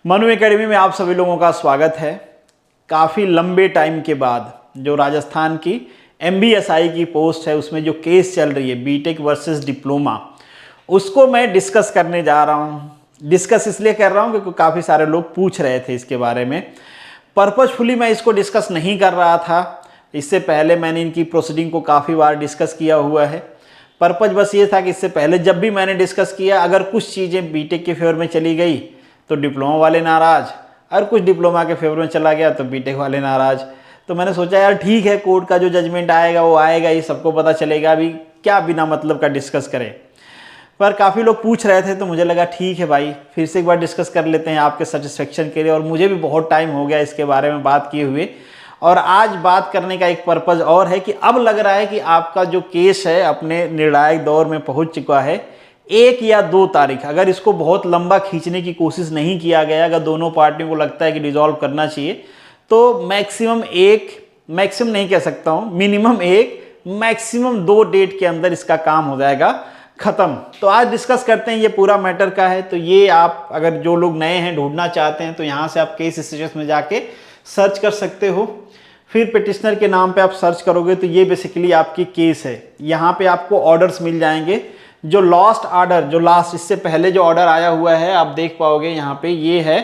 Manu academy में आप सभी लोगों का स्वागत है। काफ़ी लंबे टाइम के बाद जो राजस्थान की MBSI की पोस्ट है उसमें जो केस चल रही है बीटेक वर्सेस डिप्लोमा, उसको मैं डिस्कस करने जा रहा हूँ। डिस्कस इसलिए कर रहा हूँ क्योंकि काफ़ी सारे लोग पूछ रहे थे इसके बारे में। पर्पजफुली मैं इसको डिस्कस नहीं कर रहा था, इससे पहले मैंने इनकी प्रोसीडिंग को काफ़ी बार डिस्कस किया हुआ है। पर्पज बस ये था कि इससे पहले जब भी मैंने डिस्कस किया, अगर कुछ चीज़ें बीटेक के फेवर में चली गई तो डिप्लोमा वाले नाराज़, और कुछ डिप्लोमा के फेवर में चला गया तो बीटेक वाले नाराज़। तो मैंने सोचा यार ठीक है, कोर्ट का जो जजमेंट आएगा वो आएगा, ये सबको पता चलेगा, अभी क्या बिना मतलब का डिस्कस करें। पर काफ़ी लोग पूछ रहे थे तो मुझे लगा ठीक है भाई, फिर से एक बार डिस्कस कर लेते हैं आपके सेटिस्फेक्शन के लिए। और मुझे भी बहुत टाइम हो गया इसके बारे में बात किए हुए, और आज बात करने का एक पर्पज़ और है कि अब लग रहा है कि आपका जो केस है अपने निर्णायक दौर में पहुंच चुका है। 1 या 2 तारीख, अगर इसको बहुत लंबा खींचने की कोशिश नहीं किया गया, अगर दोनों पार्टियों को लगता है कि डिसॉल्व करना चाहिए, तो मैक्सिमम नहीं कह सकता हूँ, मिनिमम 1 मैक्सिमम 2 डेट के अंदर इसका काम हो जाएगा ख़त्म। तो आज डिस्कस करते हैं ये पूरा मैटर का है। तो ये आप अगर जो लोग नए हैं, ढूंढना चाहते हैं, तो यहाँ से आप केस स्टेटस में जाके सर्च कर सकते हो। फिर पिटिशनर के नाम पे आप सर्च करोगे तो ये बेसिकली आपकी केस है। यहाँ पे आपको ऑर्डर्स मिल जाएंगे। जो लास्ट ऑर्डर, जो लास्ट इससे पहले जो ऑर्डर आया हुआ है आप देख पाओगे यहाँ पे, ये है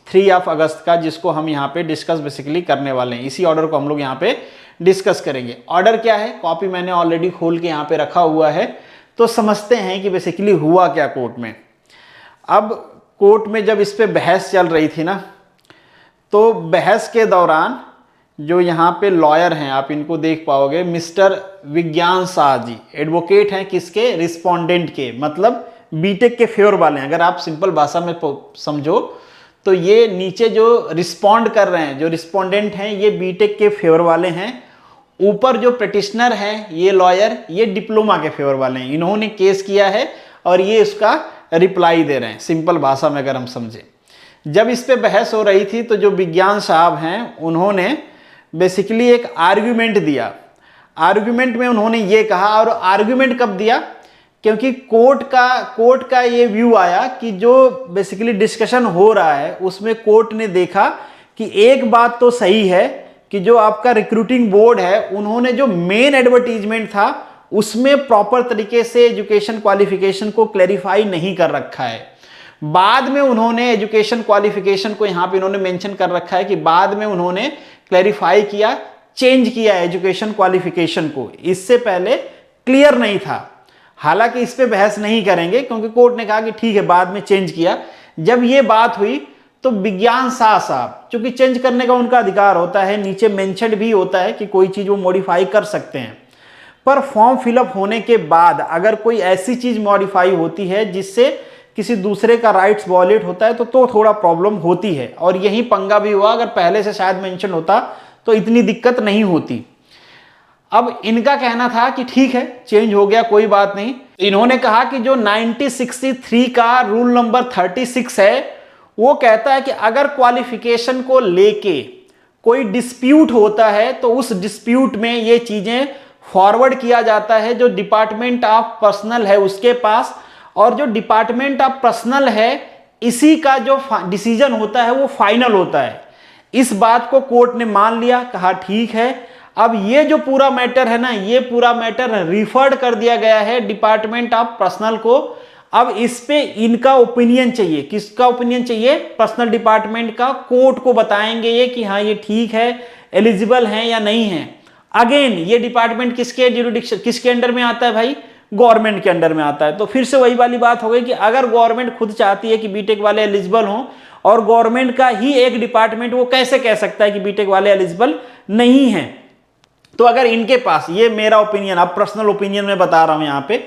3 अगस्त का, जिसको हम यहाँ पे डिस्कस बेसिकली करने वाले हैं। इसी ऑर्डर को हम लोग यहाँ पे डिस्कस करेंगे। ऑर्डर क्या है, कॉपी मैंने ऑलरेडी खोल के यहाँ पे रखा हुआ है। तो समझते हैं कि बेसिकली हुआ क्या कोर्ट में। अब कोर्ट में जब इस पे बहस चल रही थी ना, तो बहस के दौरान जो यहाँ पे लॉयर हैं, आप इनको देख पाओगे, मिस्टर विज्ञान शाह जी एडवोकेट हैं किसके, रिस्पोंडेंट के, मतलब बीटेक के फेवर वाले हैं। अगर आप सिंपल भाषा में समझो तो ये नीचे जो रिस्पॉन्ड कर रहे हैं, जो रिस्पोंडेंट हैं, ये बीटेक के फेवर वाले हैं। ऊपर जो पिटिशनर हैं, ये लॉयर, ये डिप्लोमा के फेवर वाले हैं। इन्होंने केस किया है और ये उसका रिप्लाई दे रहे हैं। सिंपल भाषा में अगर हम समझें, जब इस पे बहस हो रही थी तो जो विज्ञान साहब हैं उन्होंने बेसिकली एक आर्ग्यूमेंट दिया। आर्ग्यूमेंट में उन्होंने ये कहा, और आर्ग्यूमेंट कब दिया, क्योंकि कोर्ट का ये व्यू आया कि जो बेसिकली डिस्कशन हो रहा है उसमें कोर्ट ने देखा कि एक बात तो सही है कि जो आपका रिक्रूटिंग बोर्ड है, उन्होंने जो मेन एडवर्टीजमेंट था उसमें प्रॉपर तरीके से एजुकेशन क्वालिफिकेशन को क्लैरिफाई नहीं कर रखा है। बाद में उन्होंने एजुकेशन क्वालिफिकेशन को यहाँ पे इन्होंने मेंशन कर रखा है कि बाद में उन्होंने क्लैरिफाई किया, चेंज किया एजुकेशन क्वालिफिकेशन को। इससे पहले क्लियर नहीं था। हालांकि इस पे बहस नहीं करेंगे क्योंकि कोर्ट ने कहा कि ठीक है, बाद में चेंज किया। जब ये बात हुई तो विज्ञान शाह साहब, चूंकि चेंज करने का उनका अधिकार होता है, नीचे मेंशन भी होता है कि कोई चीज वो मॉडिफाई कर सकते हैं, पर फॉर्म फिलअप होने के बाद अगर कोई ऐसी चीज मॉडिफाई होती है जिससे किसी दूसरे का राइट्स वॉलेट होता है तो थोड़ा प्रॉब्लम होती है। और यही पंगा भी हुआ, अगर पहले से शायद मेंशन होता तो इतनी दिक्कत नहीं होती। अब इनका कहना था कि ठीक है, चेंज हो गया, कोई बात नहीं। इन्होंने कहा कि जो 1963 का रूल नंबर 36 है वो कहता है कि अगर क्वालिफिकेशन को लेके कोई डिस्प्यूट होता है तो उस डिस्प्यूट में ये चीजें फॉरवर्ड किया जाता है जो डिपार्टमेंट ऑफ पर्सनल है उसके पास, और जो डिपार्टमेंट ऑफ पर्सनल है इसी का जो डिसीजन होता है वो फाइनल होता है। इस बात को कोर्ट ने मान लिया, कहा ठीक है। अब ये जो पूरा मैटर है ना, ये पूरा मैटर रिफर्ड कर दिया गया है डिपार्टमेंट ऑफ पर्सनल को। अब इस पे इनका ओपिनियन चाहिए। किसका ओपिनियन चाहिए? पर्सनल डिपार्टमेंट का। कोर्ट को बताएंगे ये कि हाँ ये ठीक है, एलिजिबल है या नहीं है। अगेन ये डिपार्टमेंट किसके जुरिडिक्शन, किसके अंडर में आता है भाई? गवर्नमेंट के अंडर में आता है। तो फिर से वही वाली बात हो गई कि अगर गवर्नमेंट खुद चाहती है कि बीटेक वाले एलिजिबल हों, और गवर्नमेंट का ही एक डिपार्टमेंट वो कैसे कह सकता है कि बीटेक वाले एलिजिबल नहीं हैं? तो अगर इनके पास, ये मेरा ओपिनियन, अब पर्सनल ओपिनियन में बता रहा हूं यहां पे,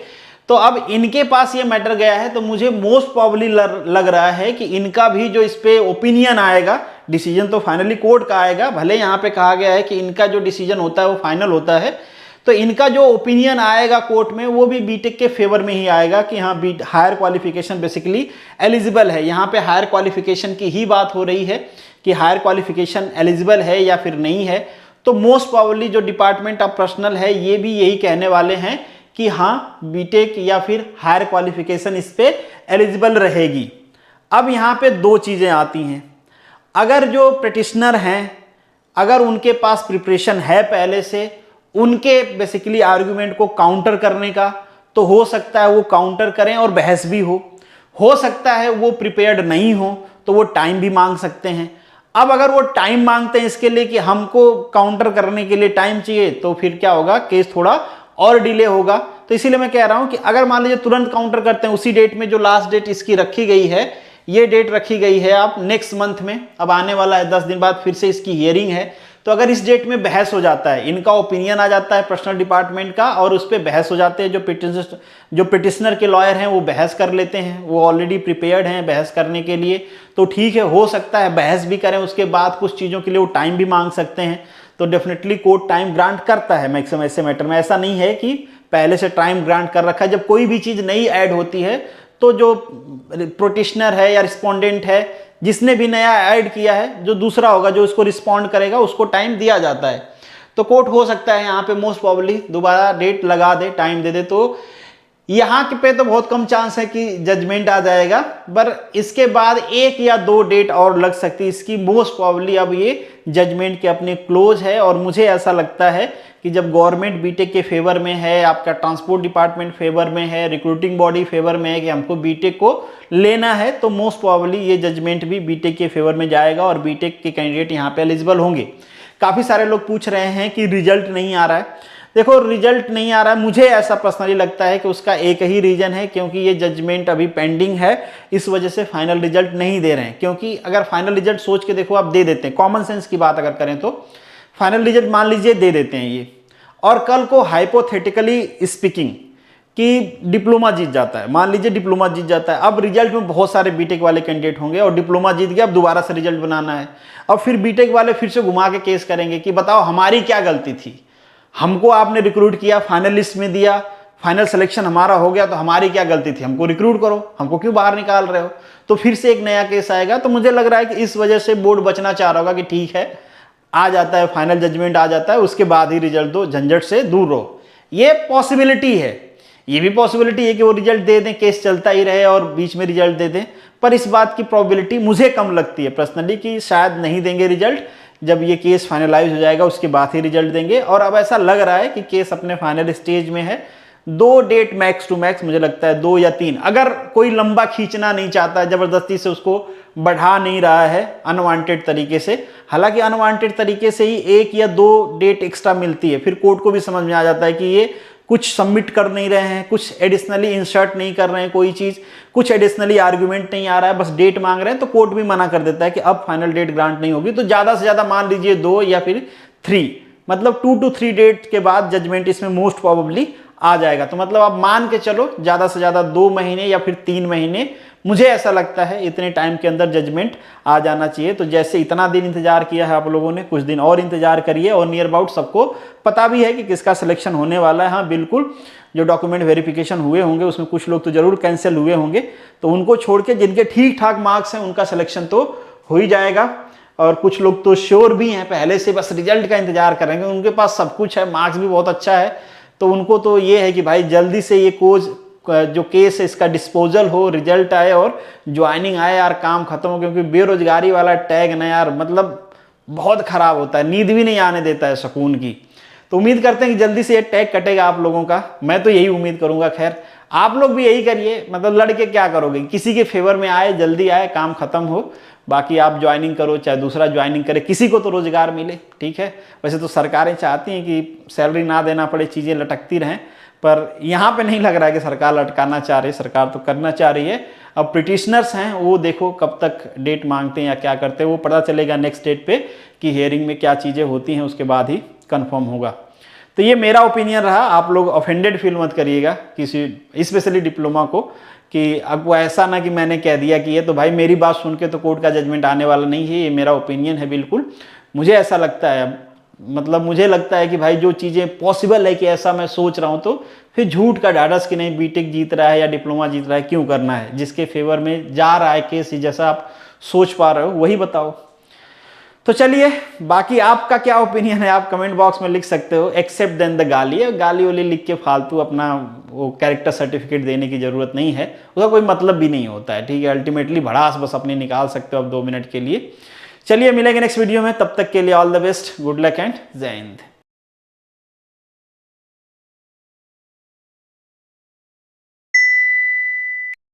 तो अब इनके पास ये मैटर गया है, तो मुझे मोस्ट प्रोबेबली लग रहा है कि इनका भी जो इस पे ओपिनियन आएगा, डिसीजन तो फाइनली कोर्ट का आएगा, भले यहाँ पे कहा गया है कि इनका जो डिसीजन होता है वो फाइनल होता है, तो इनका जो ओपिनियन आएगा कोर्ट में वो भी बीटेक के फेवर में ही आएगा कि हाँ हायर क्वालिफिकेशन बेसिकली एलिजिबल है। यहाँ पे हायर क्वालिफिकेशन की ही बात हो रही है कि हायर क्वालिफिकेशन एलिजिबल है या फिर नहीं है। तो मोस्ट प्रोबेबली जो डिपार्टमेंट ऑफ पर्सनल है ये भी यही कहने वाले हैं कि हाँ बीटेक या फिर हायर क्वालिफिकेशन इस पे एलिजिबल रहेगी। अब यहाँ पे दो चीज़ें आती हैं। अगर जो पिटिशनर हैं, अगर उनके पास प्रिपरेशन है पहले से उनके बेसिकली आर्गुमेंट को काउंटर करने का, तो हो सकता है वो काउंटर करें और बहस भी हो सकता है वो प्रिपेयर्ड नहीं हो तो वो टाइम भी मांग सकते हैं। अब अगर वो टाइम मांगते हैं इसके लिए कि हमको काउंटर करने के लिए टाइम चाहिए, तो फिर क्या होगा, केस थोड़ा और डिले होगा। तो इसीलिए मैं कह रहा हूं कि अगर मान लीजिए तुरंत काउंटर करते हैं उसी डेट में, जो लास्ट डेट इसकी रखी गई है, ये डेट रखी गई है आप नेक्स्ट मंथ में, अब आने वाला है 10 दिन बाद फिर से इसकी हियरिंग है, तो अगर इस डेट में बहस हो जाता है, इनका ओपिनियन आ जाता है पर्सनल डिपार्टमेंट का और उस पर बहस हो जाते हैं, जो पिटिशनर के लॉयर हैं वो बहस कर लेते हैं, वो ऑलरेडी प्रिपेयर्ड हैं बहस करने के लिए, तो ठीक है, हो सकता है बहस भी करें, उसके बाद कुछ चीज़ों के लिए वो टाइम भी मांग सकते हैं, तो डेफिनेटली कोर्ट टाइम ग्रांट करता है मैक्सिमम ऐसे मैटर में। ऐसा नहीं है कि पहले से टाइम ग्रांट कर रखा है। जब कोई भी चीज़ नई ऐड होती है तो जो पिटिशनर है या रिस्पोंडेंट है, जिसने भी नया ऐड किया है, जो दूसरा होगा जो इसको रिस्पॉन्ड करेगा, उसको टाइम दिया जाता है। तो कोर्ट हो सकता है यहाँ पे मोस्ट प्रॉब्ली दोबारा डेट लगा दे, टाइम दे दे, तो यहाँ के पे तो बहुत कम चांस है कि जजमेंट आ जाएगा, पर इसके बाद 1 या 2 डेट और लग सकती है इसकी। मोस्ट प्रॉब्ली अब ये जजमेंट के अपने क्लोज है, और मुझे ऐसा लगता है कि जब गवर्नमेंट बीटेक के फेवर में है, आपका ट्रांसपोर्ट डिपार्टमेंट फेवर में है, रिक्रूटिंग बॉडी फेवर में है कि हमको बीटेक को लेना है, तो मोस्ट प्रॉब्ली ये जजमेंट भी बीटेक के फेवर में जाएगा और बीटेक के कैंडिडेट यहाँ पे एलिजिबल होंगे। काफ़ी सारे लोग पूछ रहे हैं कि रिजल्ट नहीं आ रहा है। देखो, रिजल्ट नहीं आ रहा है, मुझे ऐसा पर्सनली लगता है कि उसका एक ही रीजन है, क्योंकि ये जजमेंट अभी पेंडिंग है, इस वजह से फाइनल रिजल्ट नहीं दे रहे हैं। क्योंकि अगर फाइनल रिजल्ट सोच के देखो, आप दे देते हैं, कॉमन सेंस की बात अगर करें तो फाइनल रिजल्ट मान लीजिए दे देते हैं ये, और कल को हाइपोथेटिकली स्पीकिंग कि डिप्लोमा जीत जाता है, मान लीजिए डिप्लोमा जीत जाता है, अब रिजल्ट में बहुत सारे बीटेक वाले कैंडिडेट होंगे और डिप्लोमा जीत गया, अब दोबारा से रिजल्ट बनाना है, अब फिर बीटेक वाले फिर से घुमा के केस करेंगे कि बताओ हमारी क्या गलती थी, हमको आपने रिक्रूट किया, फाइनल लिस्ट में दिया, फाइनल सिलेक्शन हमारा हो गया, तो हमारी क्या गलती थी, हमको रिक्रूट करो, हमको क्यों बाहर निकाल रहे हो। तो फिर से एक नया केस आएगा। तो मुझे लग रहा है कि इस वजह से बोर्ड बचना चाह रहा होगा कि ठीक है, आ जाता है फाइनल जजमेंट आ जाता है, उसके बाद ही रिजल्ट दो, झंझट से दूर रहो। ये पॉसिबिलिटी है, ये भी पॉसिबिलिटी है कि वो रिजल्ट दे दें, केस चलता ही रहे और बीच में रिजल्ट दे दें, पर इस बात की प्रोबेबिलिटी मुझे कम लगती है पर्सनली कि शायद नहीं देंगे रिजल्ट, जब ये केस फाइनलाइज हो जाएगा उसके बाद ही रिजल्ट देंगे। और अब ऐसा लग रहा है कि केस अपने फाइनल स्टेज में है, 2 डेट मैक्स टू मैक्स, मुझे लगता है 2 या 3, अगर कोई लंबा खींचना नहीं चाहता है, जबरदस्ती से उसको बढ़ा नहीं रहा है अनवांटेड तरीके से। हालांकि अनवांटेड तरीके से ही 1 या 2 डेट एक्स्ट्रा मिलती है, फिर कोर्ट को भी समझ में आ जाता है कि ये कुछ सबमिट कर नहीं रहे हैं, कुछ एडिशनली इंसर्ट नहीं कर रहे हैं कोई चीज़, कुछ एडिशनली आर्गुमेंट नहीं आ रहा है, बस डेट मांग रहे हैं, तो कोर्ट भी मना कर देता है कि अब फाइनल डेट ग्रांट नहीं होगी। तो ज़्यादा से ज़्यादा मान लीजिए 2 या फिर 3, मतलब 2 to 3 डेट के बाद जजमेंट इसमें मोस्ट प्रोबेबली आ जाएगा। तो मतलब आप मान के चलो ज़्यादा से ज़्यादा 2 महीने या फिर 3 महीने, मुझे ऐसा लगता है इतने टाइम के अंदर जजमेंट आ जाना चाहिए। तो जैसे इतना दिन इंतजार किया है आप लोगों ने, कुछ दिन और इंतजार करिए, और नियर अबाउट सबको पता भी है कि किसका सिलेक्शन होने वाला है। हाँ बिल्कुल, जो डॉक्यूमेंट वेरिफिकेशन हुए होंगे उसमें कुछ लोग तो जरूर कैंसिल हुए होंगे, तो उनको छोड़ के जिनके ठीक ठाक मार्क्स हैं उनका सिलेक्शन तो हो ही जाएगा। और कुछ लोग तो श्योर भी हैं पहले से, बस रिजल्ट का इंतजार करेंगे, उनके पास सब कुछ है, मार्क्स भी बहुत अच्छा है, तो उनको तो ये है कि भाई जल्दी से ये कोज जो केस है इसका डिस्पोजल हो, रिजल्ट आए और ज्वाइनिंग आए, यार काम खत्म हो। क्योंकि बेरोजगारी वाला टैग ना यार मतलब बहुत खराब होता है, नींद भी नहीं आने देता है सुकून की। तो उम्मीद करते हैं कि जल्दी से ये टैग कटेगा आप लोगों का, मैं तो यही उम्मीद करूंगा। खैर आप लोग भी यही करिए, मतलब लड़के क्या करोगे, किसी के फेवर में आए, जल्दी आए, काम खत्म हो, बाकी आप ज्वाइनिंग करो चाहे दूसरा ज्वाइनिंग करे, किसी को तो रोजगार मिले, ठीक है। वैसे तो सरकारें चाहती हैं कि सैलरी ना देना पड़े, चीज़ें लटकती रहें, पर यहाँ पे नहीं लग रहा है कि सरकार लटकाना चाह रही है, सरकार तो करना चाह रही है। अब पिटिशनर्स हैं वो देखो कब तक डेट मांगते हैं या क्या करते हैं, वो पता चलेगा नेक्स्ट डेट पे कि हियरिंग में क्या चीज़ें होती हैं, उसके बाद ही कंफर्म होगा। तो ये मेरा ओपिनियन रहा, आप लोग ऑफेंडेड फील मत करिएगा किसी स्पेशली डिप्लोमा को, कि आपको ऐसा ना कि मैंने कह दिया कि ये तो भाई मेरी बात सुन के तो कोर्ट का जजमेंट आने वाला नहीं है, ये मेरा ओपिनियन है बिल्कुल। मुझे ऐसा लगता है, मतलब मुझे लगता है कि भाई जो चीज़ें पॉसिबल है कि ऐसा मैं सोच रहा हूँ, तो फिर झूठ का ढाढ़स कि नहीं बीटेक जीत रहा है या डिप्लोमा जीत रहा है, क्यों करना है, जिसके फेवर में जा रहा है केस, जैसा आप सोच पा रहे हो वही बताओ। तो चलिए, बाकी आपका क्या ओपिनियन है आप कमेंट बॉक्स में लिख सकते हो। एक्सेप्ट देन द गाली, गाली वाली लिख के फालतू अपना वो कैरेक्टर सर्टिफिकेट देने की ज़रूरत नहीं है, उसका कोई मतलब भी नहीं होता है, ठीक है। अल्टीमेटली भड़ास बस अपनी निकाल सकते हो आप 2 मिनट के लिए। चलिए मिलेंगे नेक्स्ट वीडियो में, तब तक के लिए all the best, good luck and जय हिंद।